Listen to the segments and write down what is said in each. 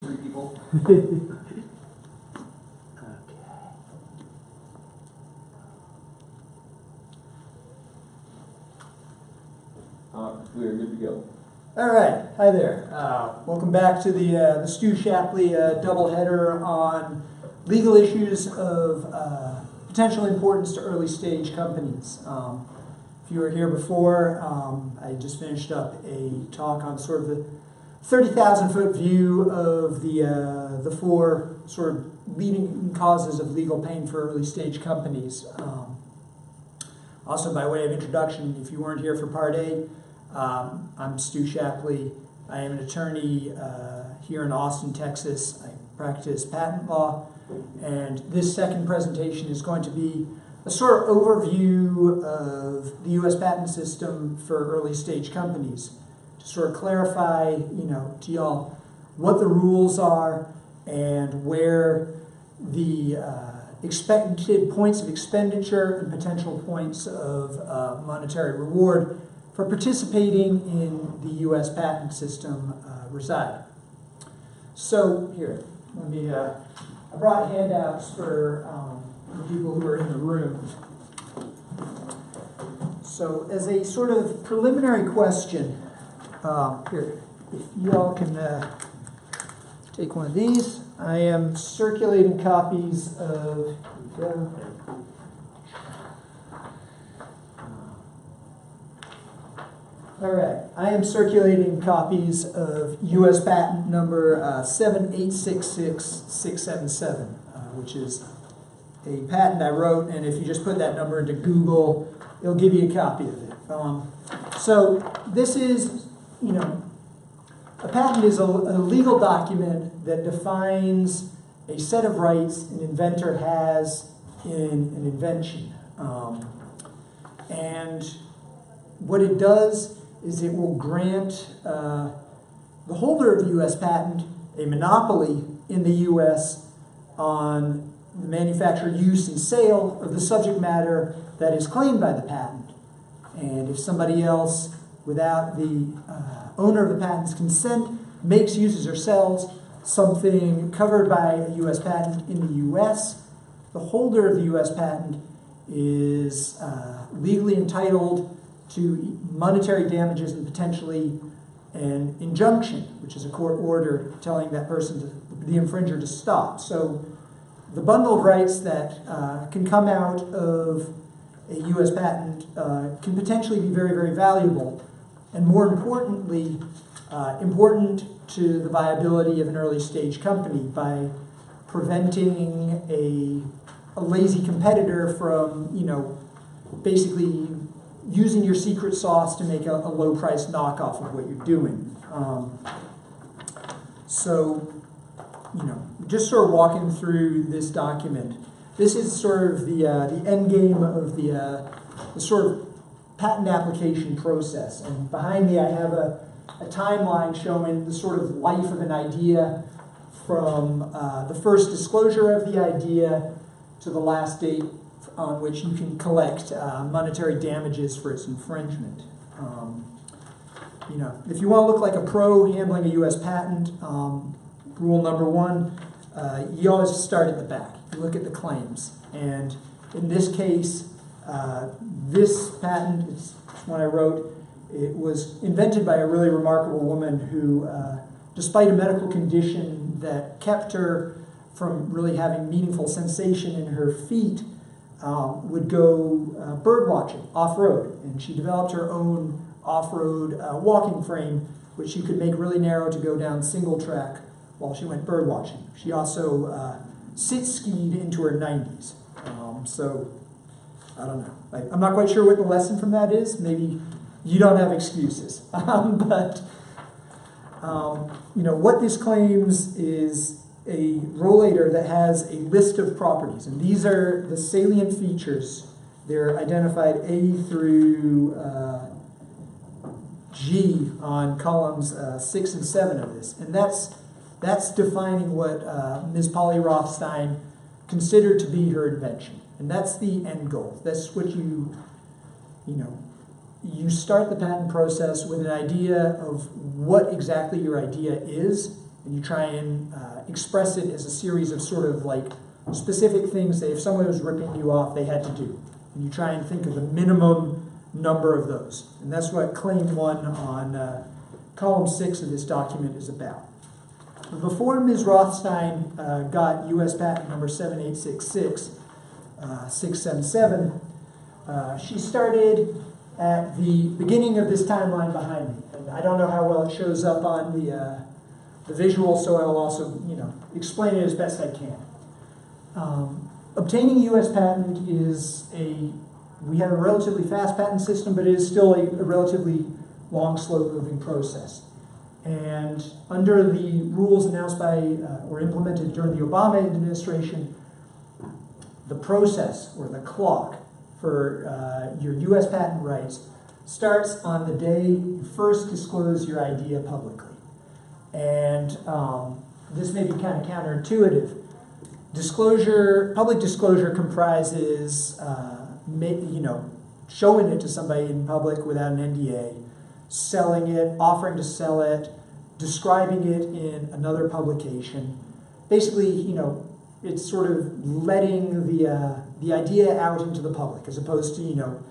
Three people. We are good to go. All right, hi there. Welcome back to the Stu Shapley doubleheader on legal issues of potential importance to early stage companies. If you were here before, I just finished up a talk on sort of the 30,000 foot view of the four sort of leading causes of legal pain for early stage companies. Also, by way of introduction, if you weren't here for part A, I'm Stu Shapley. I am an attorney here in Austin, Texas. I practice patent law, and this second presentation is going to be a sort of overview of the U.S. patent system for early stage companies, to sort of clarify, to y'all what the rules are and where the expected points of expenditure and potential points of monetary reward for participating in the U.S. patent system reside. So here, let me. I brought handouts for people who are in the room. So, as a sort of preliminary question, here, if you all can take one of these. I am circulating copies of. All right, I am circulating copies of U.S. patent number 7866677, which is a patent I wrote, and if you just put that number into Google, it'll give you a copy of it. So this is, a patent is a legal document that defines a set of rights an inventor has in an invention. And what it does is it will grant the holder of the U.S. patent a monopoly in the U.S. on the manufacture, use, and sale of the subject matter that is claimed by the patent. And if somebody else, without the owner of the patent's consent, makes, uses, or sells something covered by a U.S. patent in the U.S., the holder of the U.S. patent is legally entitled to monetary damages and potentially an injunction, which is a court order telling that person, the infringer, to stop. So the bundle of rights that can come out of a U.S. patent can potentially be very, very valuable, and more importantly, important to the viability of an early stage company by preventing a lazy competitor from, basically using your secret sauce to make a low-price knockoff of what you're doing. Just sort of walking through this document. This is sort of the end game of the sort of patent application process. And behind me, I have a timeline showing the sort of life of an idea from the first disclosure of the idea to the last date on which you can collect monetary damages for its infringement. If you want to look like a pro handling a U.S. patent, rule number one, you always start at the back. You look at the claims. And in this case, this patent, it's one I wrote, it was invented by a really remarkable woman who, despite a medical condition that kept her from really having meaningful sensation in her feet, would go bird watching off-road. And she developed her own off-road walking frame, which she could make really narrow to go down single track while she went bird watching. She also sit-skied into her 90s. So, I don't know. I'm not quite sure what the lesson from that is. Maybe you don't have excuses. What this claims is a rollator that has a list of properties, and these are the salient features. They're identified A through G on columns 6 and 7 of this, and that's defining what Ms. Polly Rothstein considered to be her invention, and that's the end goal. That's what you start the patent process with an idea of what exactly your idea is, and you try and express it as a series of sort of like specific things that if someone was ripping you off, they had to do. And you try and think of the minimum number of those. And that's what Claim 1 on column 6 of this document is about. Before Ms. Rothstein got U.S. patent number 7866, 677, she started at the beginning of this timeline behind me. And I don't know how well it shows up on the visual, so I'll also explain it as best I can. Obtaining a U.S. patent we have a relatively fast patent system, but it is still a relatively long, slow-moving process. And under the rules announced by or implemented during the Obama administration, the process or the clock for your U.S. patent rights starts on the day you first disclose your idea publicly. And this may be kind of counterintuitive. Public disclosure comprises, showing it to somebody in public without an NDA, selling it, offering to sell it, describing it in another publication. Basically, it's sort of letting the idea out into the public, as opposed to,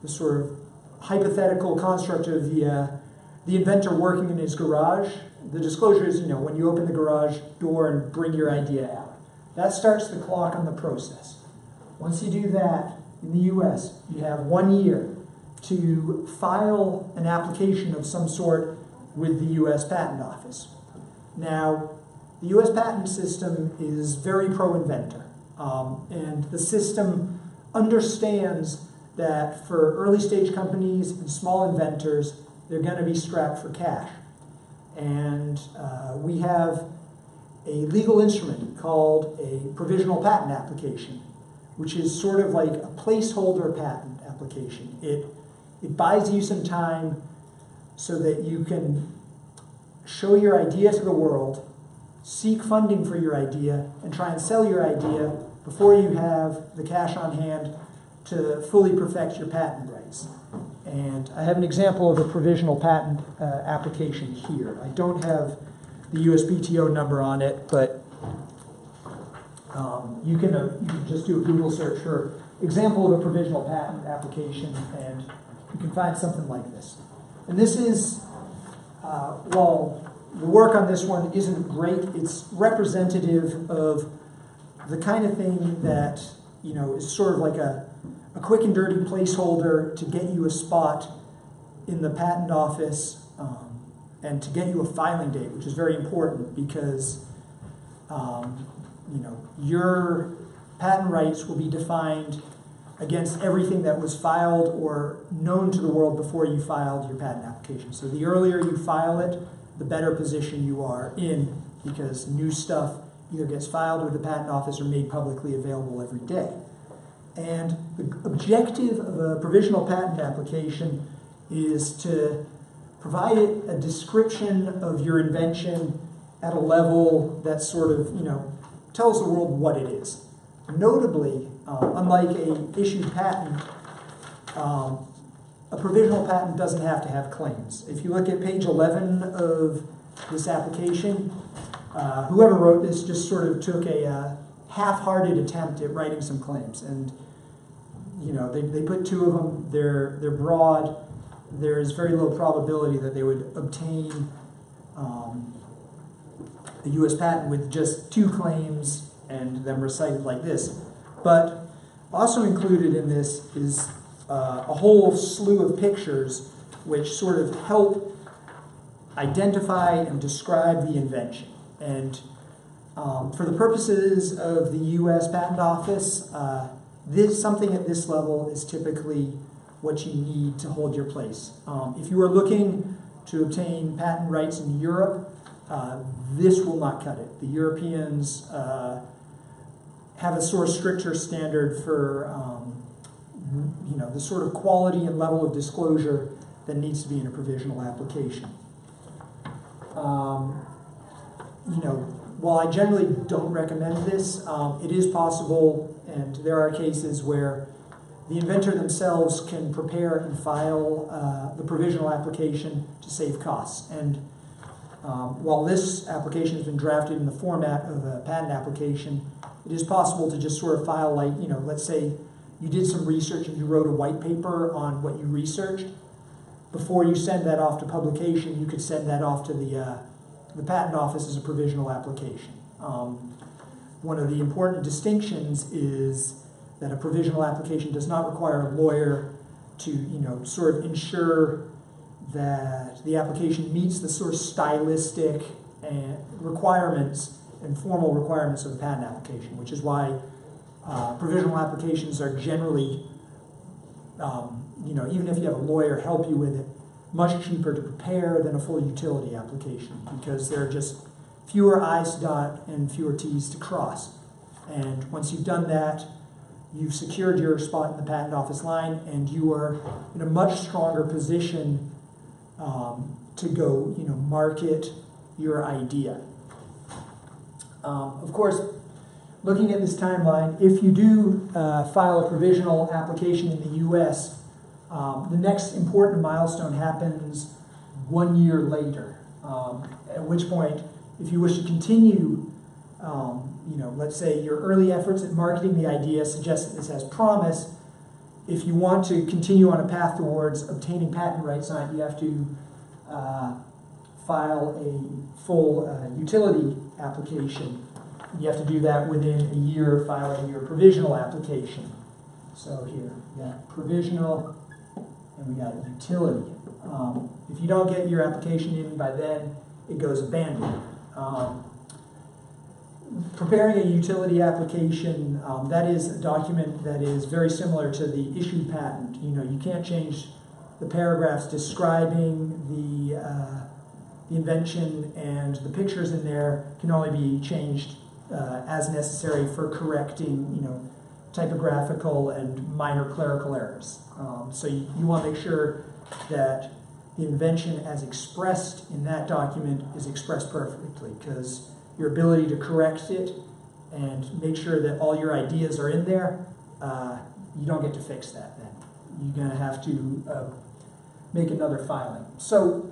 the sort of hypothetical construct of the inventor working in his garage. The disclosure is, when you open the garage door and bring your idea out. That starts the clock on the process. Once you do that, in the U.S., you have 1 year to file an application of some sort with the U.S. Patent Office. Now, the U.S. patent system is very pro-inventor, and the system understands that for early-stage companies and small inventors, they're going to be strapped for cash. And we have a legal instrument called a provisional patent application, which is sort of like a placeholder patent application. It buys you some time so that you can show your idea to the world, seek funding for your idea, and try and sell your idea before you have the cash on hand to fully perfect your patent rights. And I have an example of a provisional patent application here. I don't have the USPTO number on it, but you can just do a Google search for example of a provisional patent application, and you can find something like this. And this is, while the work on this one isn't great, it's representative of the kind of thing that is sort of like a quick and dirty placeholder to get you a spot in the patent office, and to get you a filing date, which is very important because your patent rights will be defined against everything that was filed or known to the world before you filed your patent application. So the earlier you file it, the better position you are in, because new stuff either gets filed with the patent office or made publicly available every day. And the objective of a provisional patent application is to provide a description of your invention at a level that sort of, tells the world what it is. Notably, unlike a issued patent, a provisional patent doesn't have to have claims. If you look at page 11 of this application, whoever wrote this just sort of took a half-hearted attempt at writing some claims. And, they put 2 of them. They're broad. There is very low probability that they would obtain a U.S. patent with just 2 claims and them recited like this. But also included in this is a whole slew of pictures which sort of help identify and describe the invention. And for the purposes of the U.S. Patent Office, something at this level is typically what you need to hold your place. If you are looking to obtain patent rights in Europe, this will not cut it. The Europeans have a sort of stricter standard for the sort of quality and level of disclosure that needs to be in a provisional application. While I generally don't recommend this, it is possible, and there are cases where the inventor themselves can prepare and file the provisional application to save costs. And While this application has been drafted in the format of a patent application, it is possible to just sort of file, like, let's say you did some research and you wrote a white paper on what you researched. Before you send that off to publication, you could send that off to the patent office as a provisional application. One of the important distinctions is that a provisional application does not require a lawyer to, sort of ensure that the application meets the sort of stylistic and requirements and formal requirements of the patent application, which is why provisional applications are generally, even if you have a lawyer help you with it, much cheaper to prepare than a full utility application, because there are just fewer I's to dot and fewer T's to cross. And once you've done that, you've secured your spot in the patent office line, and you are in a much stronger position to go, market your idea. Of course, looking at this timeline, if you do file a provisional application in the U.S., the next important milestone happens 1 year later, at which point, if you wish to continue, let's say your early efforts at marketing the idea suggest that this has promise. If you want to continue on a path towards obtaining patent rights on it, you have to file a full utility application. You have to do that within a year of filing your provisional application. So here, we got provisional, and we got utility. If you don't get your application in by then, it goes abandoned. Preparing a utility application, that is a document that is very similar to the issued patent. You can't change the paragraphs describing the invention, and the pictures in there can only be changed as necessary for correcting, typographical and minor clerical errors. So you want to make sure that the invention as expressed in that document is expressed perfectly, because your ability to correct it and make sure that all your ideas are in there, you don't get to fix that then. You're going to have to make another filing. So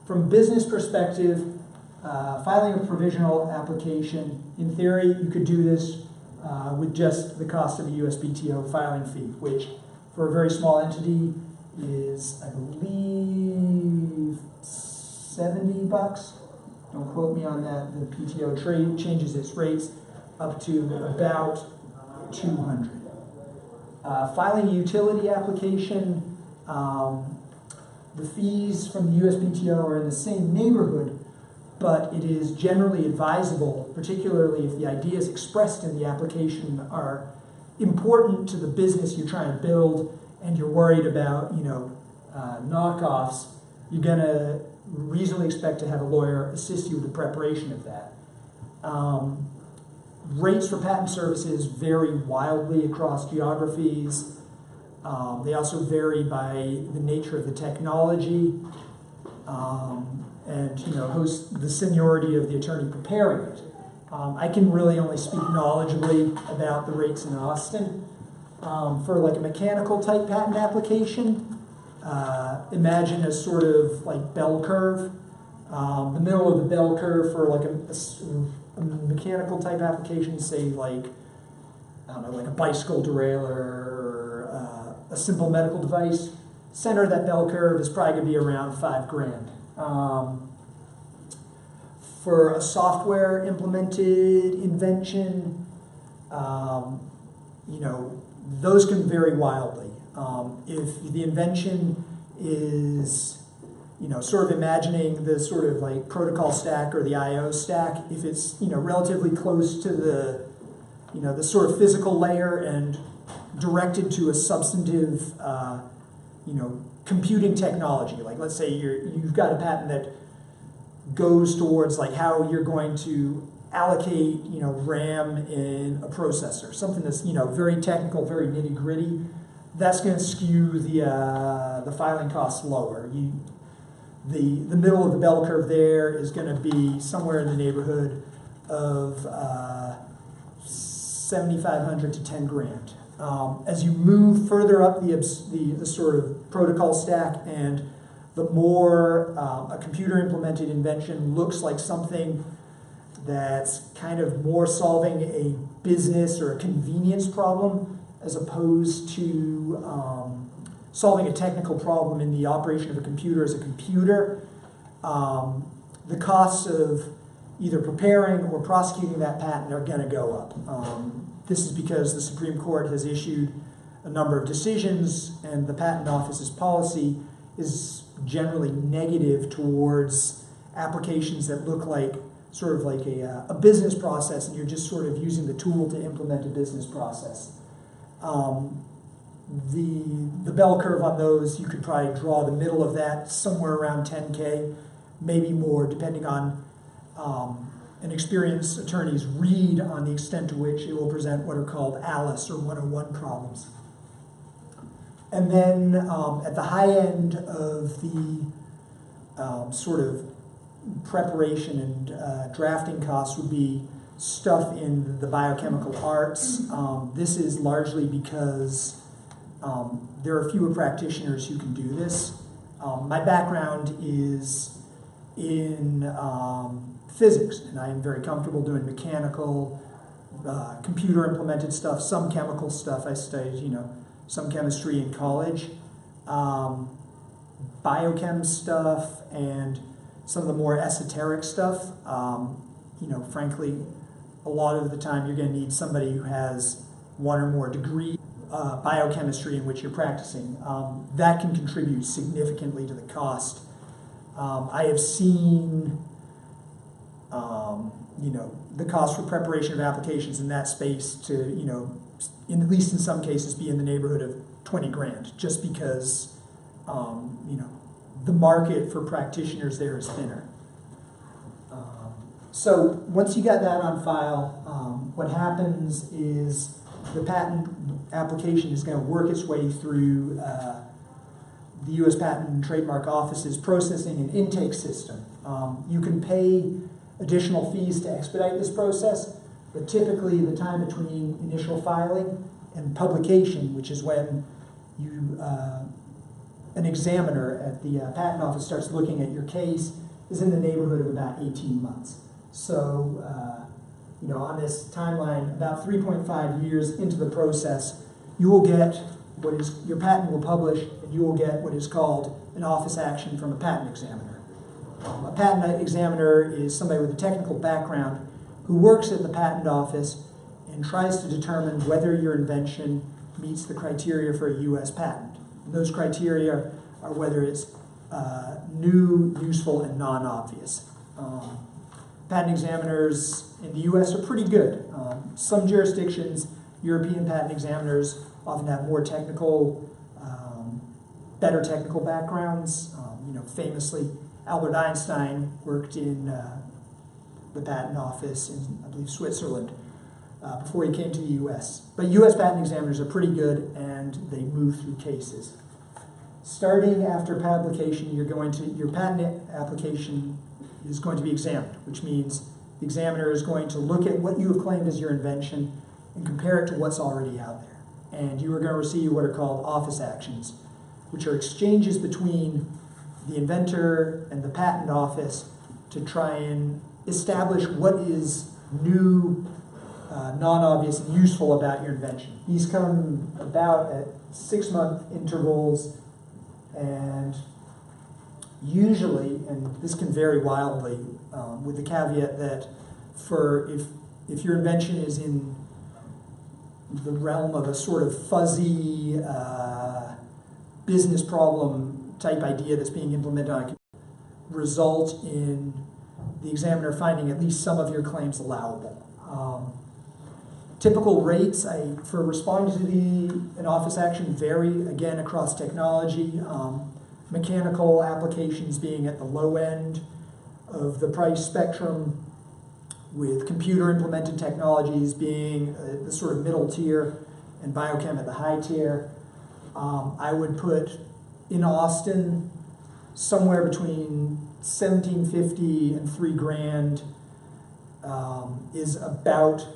from a business perspective, filing a provisional application, in theory, you could do this with just the cost of a USPTO filing fee, which for a very small entity is, I believe, $70. Don't quote me on that. The PTO trade changes its rates up to about $200. Filing a utility application, the fees from the USPTO are in the same neighborhood, but it is generally advisable, particularly if the ideas expressed in the application are important to the business you're trying to build and you're worried about, knockoffs, you're going to reasonably expect to have a lawyer assist you with the preparation of that. Rates for patent services vary wildly across geographies. They also vary by the nature of the technology and the seniority of the attorney preparing it. I can really only speak knowledgeably about the rates in Austin. For like a mechanical type patent application, imagine a sort of like bell curve. The middle of the bell curve for like a mechanical type application, say like, I don't know, like a bicycle derailleur or a simple medical device. Center of that bell curve is probably going to be around $5,000. For a software implemented invention, those can vary wildly. If the invention is, sort of imagining the sort of like protocol stack or the I/O stack, if it's, relatively close to the, the sort of physical layer and directed to a substantive, computing technology. Like, let's say you've got a patent that goes towards like how you're going to allocate, RAM in a processor, something that's, very technical, very nitty gritty. That's going to skew the filing costs lower. The middle of the bell curve there is going to be somewhere in the neighborhood of $7,500 to $10,000. As you move further up the sort of protocol stack and the more a computer-implemented invention looks like something that's kind of more solving a business or a convenience problem as opposed to solving a technical problem in the operation of a computer as a computer, the costs of either preparing or prosecuting that patent are going to go up. This is because the Supreme Court has issued a number of decisions, and the Patent Office's policy is generally negative towards applications that look like sort of like a business process, and you're just sort of using the tool to implement a business process. The bell curve on those, you could probably draw the middle of that somewhere around 10K, maybe more, depending on an experienced attorney's read on the extent to which it will present what are called ALICE or 101 problems. And then at the high end of the sort of preparation and drafting costs would be stuff in the biochemical arts. This is largely because there are fewer practitioners who can do this. My background is in physics, and I am very comfortable doing mechanical, computer-implemented stuff, some chemical stuff. I studied, some chemistry in college, biochem stuff, and some of the more esoteric stuff. Frankly, a lot of the time you're going to need somebody who has one or more degrees biochemistry in which you're practicing. That can contribute significantly to the cost. I have seen, the cost for preparation of applications in that space to, at least in some cases, be in the neighborhood of 20 grand, just because, the market for practitioners there is thinner. So once you got that on file, what happens is the patent application is going to work its way through the U.S. Patent and Trademark Office's processing and intake system. You can pay additional fees to expedite this process, but typically the time between initial filing and publication, which is when you, an examiner at the Patent Office starts looking at your case, is in the neighborhood of about 18 months. So, on this timeline, about 3.5 years into the process, you will get your patent will publish, and you will get what is called an office action from a patent examiner. A patent examiner is somebody with a technical background who works at the patent office and tries to determine whether your invention meets the criteria for a U.S. patent. And those criteria are whether it's new, useful, and non-obvious. Patent examiners in the U.S. are pretty good. Some jurisdictions, European patent examiners often have more technical, better technical backgrounds. Famously, Albert Einstein worked in the patent office in, I believe, Switzerland before he came to the U.S. But U.S. patent examiners are pretty good, and they move through cases. Starting after publication, your patent application is going to be examined, which means the examiner is going to look at what you have claimed as your invention and compare it to what's already out there. And you are going to receive what are called office actions, which are exchanges between the inventor and the patent office to try and establish what is new, non-obvious, and useful about your invention. These come about at 6-month intervals, and usually, and this can vary wildly, with the caveat that if your invention is in the realm of a sort of fuzzy business problem type idea that's being implemented on a computer, result in the examiner finding at least some of your claims allowable. Typical rates for responding to an office action vary, again, across technology. Mechanical applications being at the low end of the price spectrum, with computer-implemented technologies being the sort of middle tier, and biochem at the high tier. I would put in Austin somewhere between $1,750 and $3 grand is about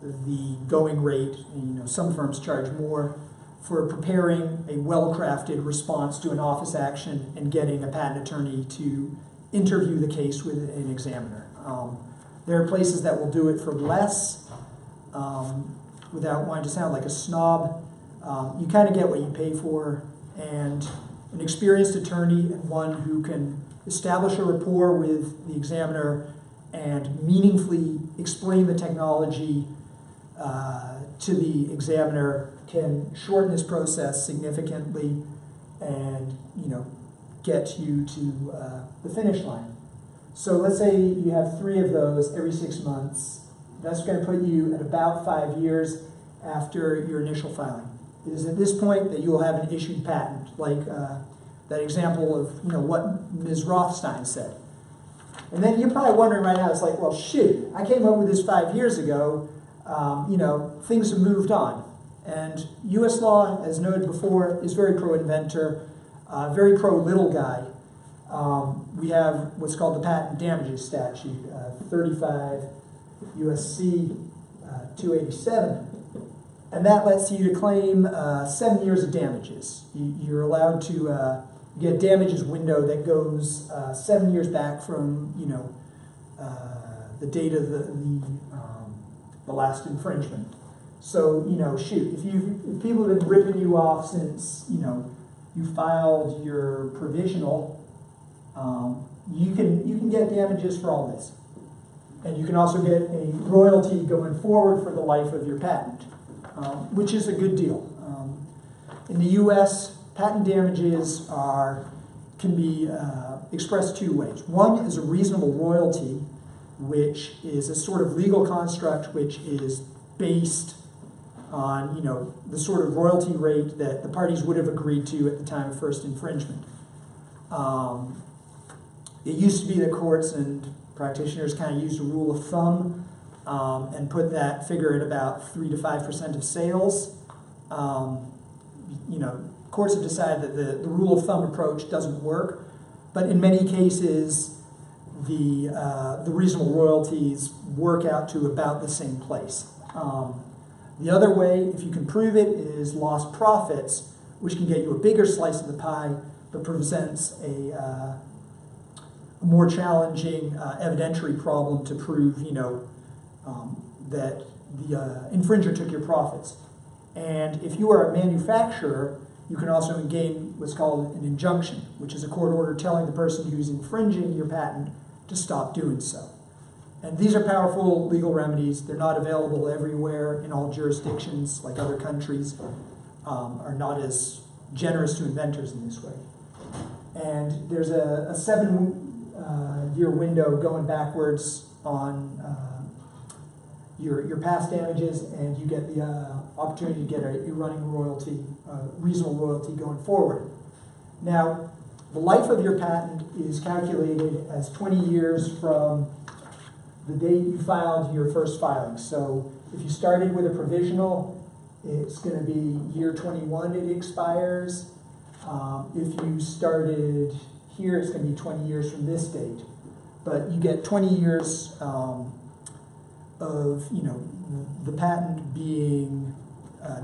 the going rate. Some firms charge more for preparing a well-crafted response to an office action and getting a patent attorney to interview the case with an examiner. There are places that will do it for less, without wanting to sound like a snob. You kind of get what you pay for, and an experienced attorney and one who can establish a rapport with the examiner and meaningfully explain the technology to the examiner can shorten this process significantly and, you know, get you to the finish line. So let's say you have 3 of those every 6 months. That's going to put you at about 5 years after your initial filing. It is at this point that you will have an issued patent, like that example of, you know, what Ms. Rothstein said. And then you're probably wondering right now, it's like, well, shoot, I came up with this 5 years ago. You know, things have moved on. And U.S. law, as noted before, is very pro-inventor, very pro-little guy. We have what's called the patent damages statute, 35 U.S.C. 287. And that lets you to claim 7 years of damages. You're allowed to get a damages window that goes 7 years back from, you know, the date of the last infringement. So, you know, shoot, if people have been ripping you off since, you know, you filed your provisional, you can get damages for all this. And you can also get a royalty going forward for the life of your patent, which is a good deal. In the U.S., patent damages can be expressed 2 ways. One is a reasonable royalty, which is a sort of legal construct which is based on, you know, the sort of royalty rate that the parties would have agreed to at the time of first infringement. It used to be that courts and practitioners kind of used a rule of thumb and put that figure at about 3 to 5% of sales. You know, courts have decided that the rule of thumb approach doesn't work, but in many cases, the reasonable royalties work out to about the same place. The other way, if you can prove it, is lost profits, which can get you a bigger slice of the pie, but presents a more challenging evidentiary problem to prove, you know, that the infringer took your profits. And if you are a manufacturer, you can also gain what's called an injunction, which is a court order telling the person who's infringing your patent to stop doing so. And these are powerful legal remedies. They're not available everywhere in all jurisdictions, like other countries are not as generous to inventors in this way. And there's a 7-year window going backwards on your past damages, and you get the opportunity to get a running royalty, reasonable royalty going forward. Now, the life of your patent is calculated as 20 years from the date you filed your first filing. So if you started with a provisional, it's going to be year 21 it expires. If you started here, it's going to be 20 years from this date. But you get 20 years of, you know, the patent being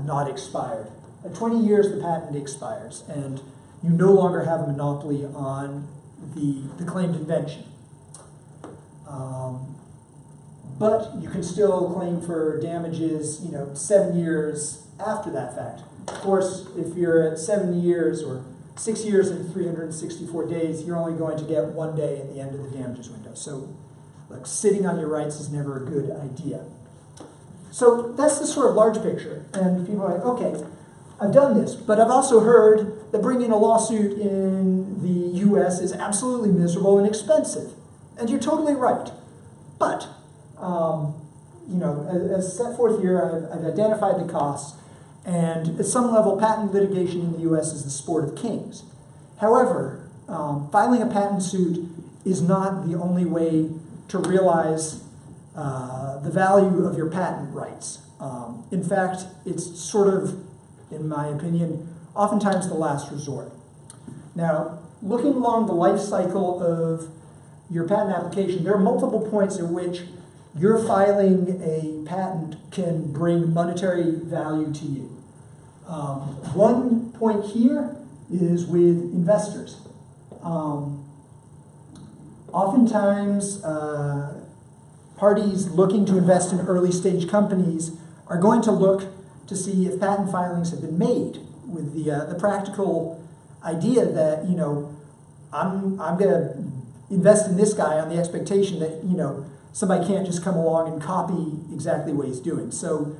not expired. At 20 years, the patent expires, and you no longer have a monopoly on the claimed invention. But you can still claim for damages, you know, 7 years after that fact. Of course, if you're at 7 years or 6 years and 364 days, you're only going to get 1 day at the end of the damages window. So, look, sitting on your rights is never a good idea. So that's the sort of large picture. And people are like, okay, I've done this, but I've also heard that bringing a lawsuit in the US is absolutely miserable and expensive. And you're totally right. But, you know, as set forth here, I've identified the costs. And at some level, patent litigation in the US is the sport of kings. However, filing a patent suit is not the only way to realize the value of your patent rights. In fact, it's sort of, in my opinion, oftentimes the last resort. Now, looking along the life cycle of your patent application, there are multiple points at which your filing a patent can bring monetary value to you. One point here is with investors. Oftentimes, parties looking to invest in early stage companies are going to look to see if patent filings have been made, with the practical idea that, you know, I'm going to invest in this guy on the expectation that, you know, somebody can't just come along and copy exactly what he's doing. So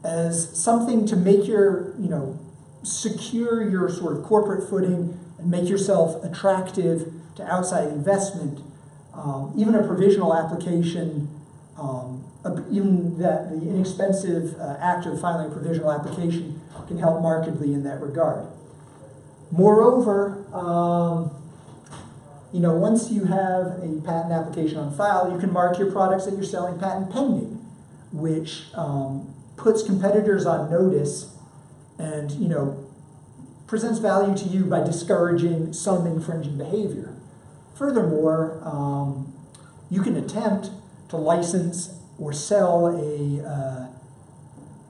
as something to make your, you know, secure your sort of corporate footing and make yourself attractive to outside investment, even a provisional application, even that the inexpensive act of filing a provisional application can help markedly in that regard. Moreover, you know, once you have a patent application on file, you can mark your products that you're selling patent pending, which puts competitors on notice and, you know, presents value to you by discouraging some infringing behavior. Furthermore, you can attempt to license or sell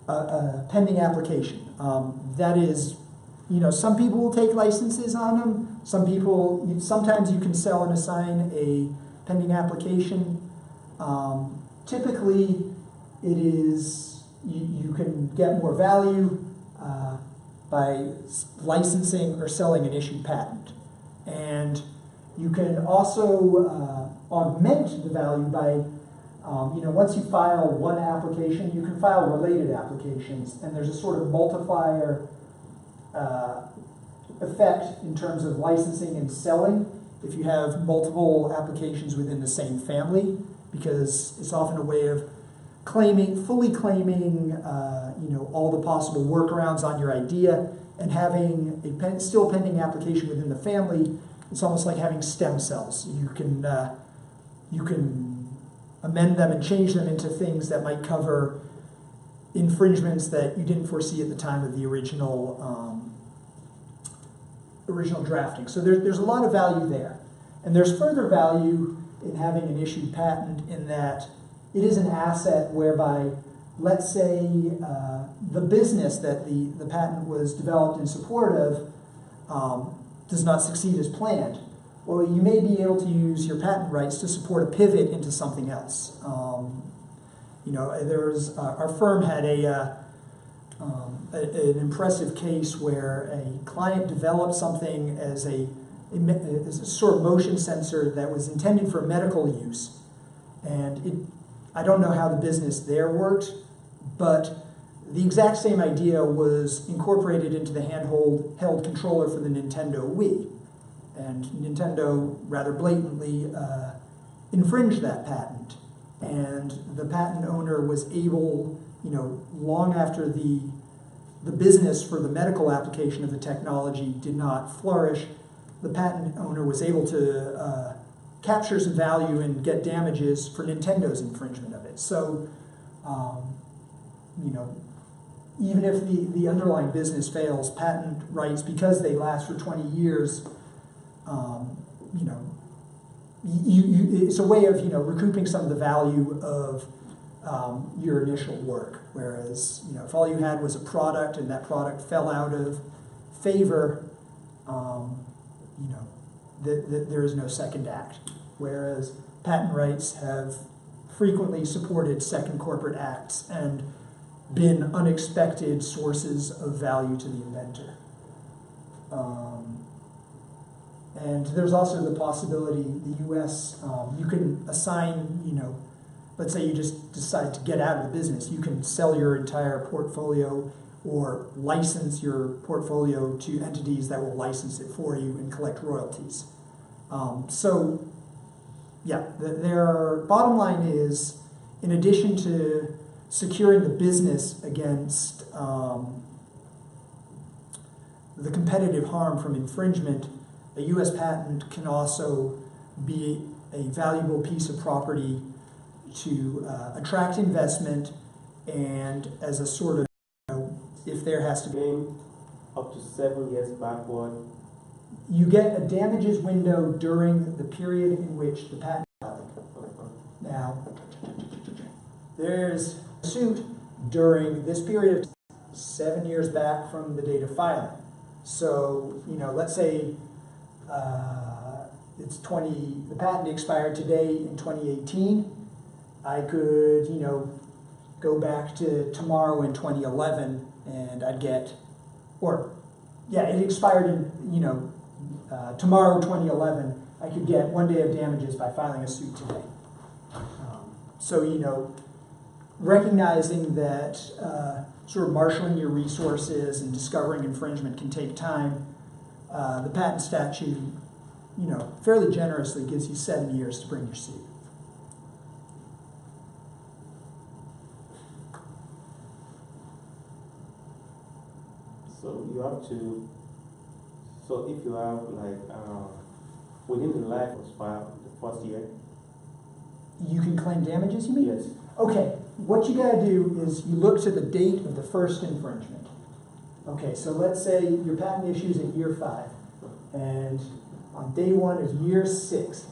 a pending application. That is, you know, some people will take licenses on them. Sometimes you can sell and assign a pending application. Typically, it is, you can get more value by licensing or selling an issued patent. And you can also augment the value by, you know, once you file one application, you can file related applications, and there's a sort of multiplier effect in terms of licensing and selling if you have multiple applications within the same family, because it's often a way of fully claiming, you know, all the possible workarounds on your idea, and having a still pending application within the family. It's almost like having stem cells. You can amend them and change them into things that might cover infringements that you didn't foresee at the time of the original drafting. So there's a lot of value there. And there's further value in having an issued patent in that it is an asset whereby, let's say, the business that the patent was developed in support of does not succeed as planned. Well, you may be able to use your patent rights to support a pivot into something else. You know, our firm had an impressive case where a client developed something as a sort of motion sensor that was intended for medical use. And I don't know how the business there worked, but the exact same idea was incorporated into the handheld controller for the Nintendo Wii. And Nintendo rather blatantly infringed that patent. And the patent owner was able, you know, long after the business for the medical application of the technology did not flourish, the patent owner was able to capture some value and get damages for Nintendo's infringement of it. So, you know, even if the underlying business fails, patent rights, because they last for 20 years, you know, it's a way of, you know, recouping some of the value of your initial work. Whereas, you know, if all you had was a product and that product fell out of favor, you know, there is no second act. Whereas patent rights have frequently supported second corporate acts and been unexpected sources of value to the inventor. And there's also the possibility, the U.S., you can assign, you know, let's say you just decide to get out of the business, you can sell your entire portfolio or license your portfolio to entities that will license it for you and collect royalties. So, yeah, their bottom line is, in addition to securing the business against the competitive harm from infringement, a U.S. patent can also be a valuable piece of property to attract investment, and as a sort of, you know, if there has to be up to 7 years backward, you get a damages window during the period in which the patent is valid. Now, there's a suit during this period 7 years back from the date of filing. So, let's say the patent expired today in 2018. I could, go back to tomorrow in 2011 and I'd get, it expired in, tomorrow 2011, I could get 1 day of damages by filing a suit today. So, recognizing that sort of marshaling your resources and discovering infringement can take time, the patent statute, fairly generously gives you 7 years to bring your suit. So you have to, so if you have within the life of the first year? You can claim damages, you mean? Yes. Okay, what you gotta do is you look to the date of the first infringement. Okay, so let's say your patent issues at year 5, and on day 1 of year 6,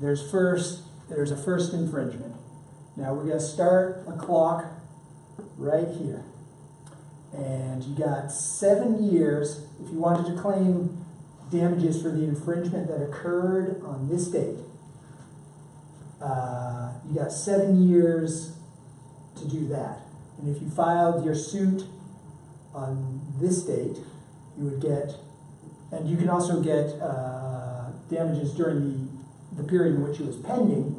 there's a first infringement. Now we're gonna start a clock right here. And you got 7 years, if you wanted to claim damages for the infringement that occurred on this date, you got 7 years to do that. And if you filed your suit on this date, you would get, and you can also get damages during the period in which it was pending.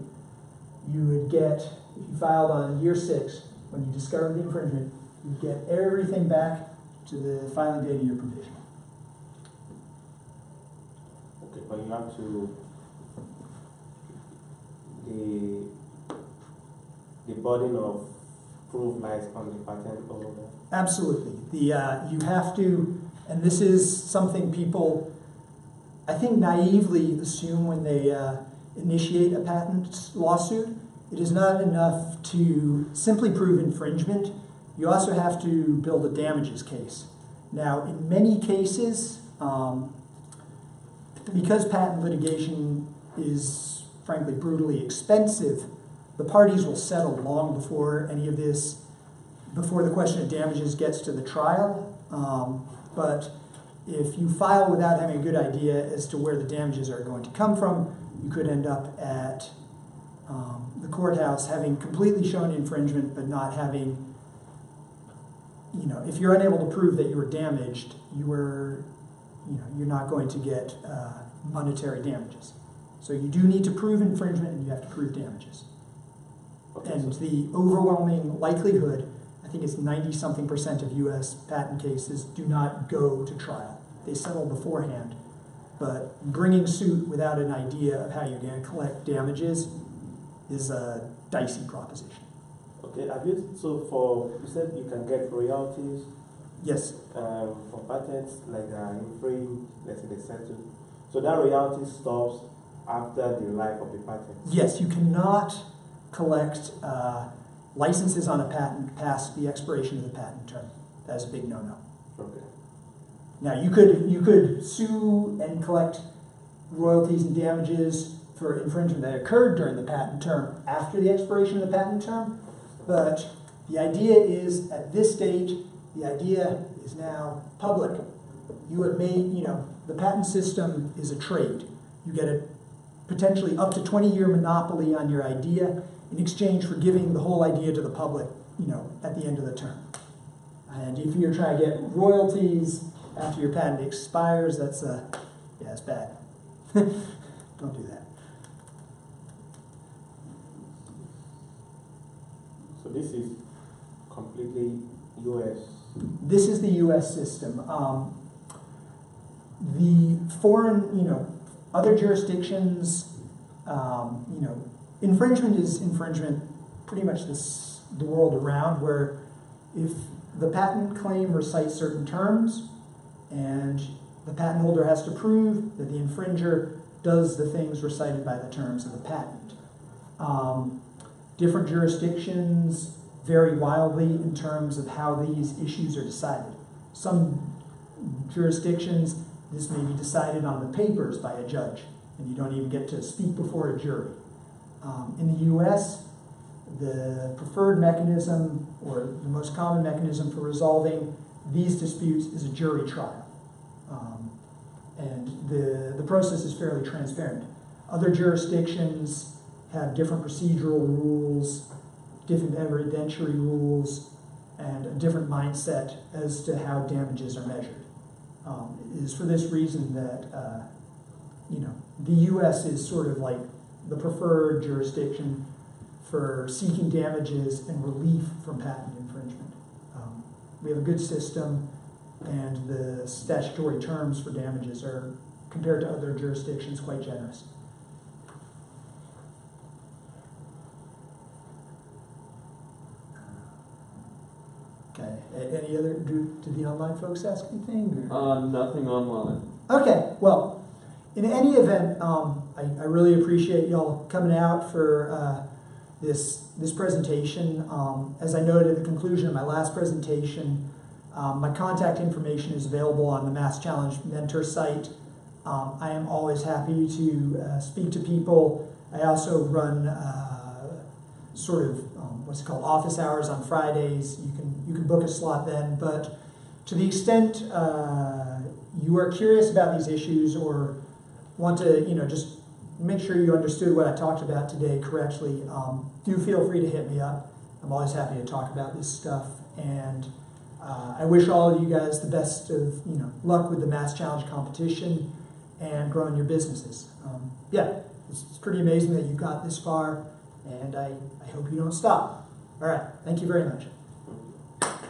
You would get, if you filed on year 6, when you discovered the infringement, you get everything back to the filing date of your provision. Okay, but you have to, the burden of proof lies on the patent holder. Absolutely. You have to, and this is something people, I think, naively assume when they initiate a patent lawsuit. It is not enough to simply prove infringement. You also have to build a damages case. Now, in many cases, because patent litigation is, frankly, brutally expensive, the parties will settle long before any of this, before the question of damages gets to the trial. But if you file without having a good idea as to where the damages are going to come from, you could end up at the courthouse having completely shown infringement, but not having, if you're unable to prove that you were damaged, you're not going to get monetary damages. So you do need to prove infringement and you have to prove damages. Okay, And so the overwhelming likelihood, I think it's 90-something% of US patent cases do not go to trial. They settle beforehand. But bringing suit without an idea of how you're going to collect damages is a dicey proposition. okay, you said you can get royalties Yes. for patents like infringed, let's say they settle. So that royalty stops after the life of the patent. Yes, you cannot collect licenses on a patent past the expiration of the patent term. That's a big no-no. Okay. Now, you could sue and collect royalties and damages for infringement that occurred during the patent term after the expiration of the patent term, but the idea is, at this stage, the idea is now public. You have made, the patent system is a trade. You get a potentially up to 20-year monopoly on your idea in exchange for giving the whole idea to the public, at the end of the term. And if you're trying to get royalties after your patent expires, that's bad. Don't do that. So this is completely US. This is the U.S. system. The foreign, other jurisdictions, infringement is infringement pretty much the world around, where if the patent claim recites certain terms and the patent holder has to prove that the infringer does the things recited by the terms of the patent. Different jurisdictions vary wildly in terms of how these issues are decided. Some jurisdictions, this may be decided on the papers by a judge, and you don't even get to speak before a jury. In the US, the preferred mechanism, or the most common mechanism for resolving these disputes, is a jury trial. And the process is fairly transparent. Other jurisdictions have different procedural rules, different evidentiary rules, and a different mindset as to how damages are measured. It is for this reason that the U.S. is sort of like the preferred jurisdiction for seeking damages and relief from patent infringement. We have a good system, and the statutory terms for damages are, compared to other jurisdictions, quite generous. Okay. Any other? Did the online folks ask anything? Nothing online. Okay. Well, in any event, I really appreciate y'all coming out for this presentation. As I noted at the conclusion of my last presentation, my contact information is available on the Mass Challenge Mentor site. I am always happy to speak to people. I also run sort of what's it called, office hours on Fridays. You can book a slot then. But to the extent you are curious about these issues or want to just make sure you understood what I talked about today correctly, do feel free to hit me up. I'm always happy to talk about this stuff. And I wish all of you guys the best of luck with the Mass Challenge competition and growing your businesses. Yeah, it's pretty amazing that you got this far, and I hope you don't stop. All right, thank you very much.